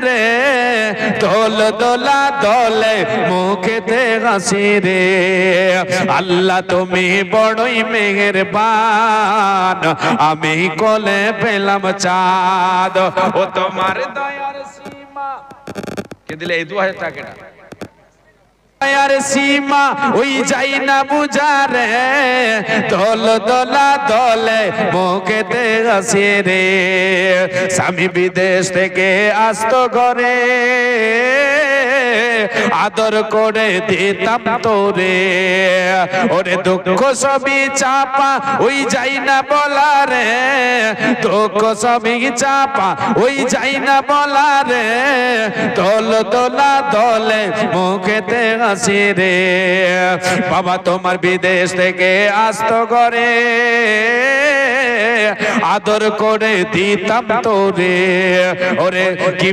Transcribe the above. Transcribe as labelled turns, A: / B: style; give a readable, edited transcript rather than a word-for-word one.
A: রে দোল দোলা দোলে মুখেতে হাসি রে আল্লাহ তুমি বড়ই মেহেরবান আমি কোলে পেলাম চাঁদ ও তোমার দয়ার সীমা কে দিলে এই 2000 টাকাটা দয়ার সীমা ওই যাই না বুঝারে দোল দোলা দোলে মুখেতে হাসি রে স্বামী বিদেশ থেকে আসতো ঘরে আদর করে দিতাম তোরে ওরে দুঃখ সবই চাপা ওই যাই না বলা রে দুঃখ সবই চাপা ওই যাই না বলা রে দোল দোলা দোলে মুখেতে হাসি রে বাবা তোমার বিদেশ থেকে আসতো ঘরে আদর করে দিতাম তোরে ওরে কি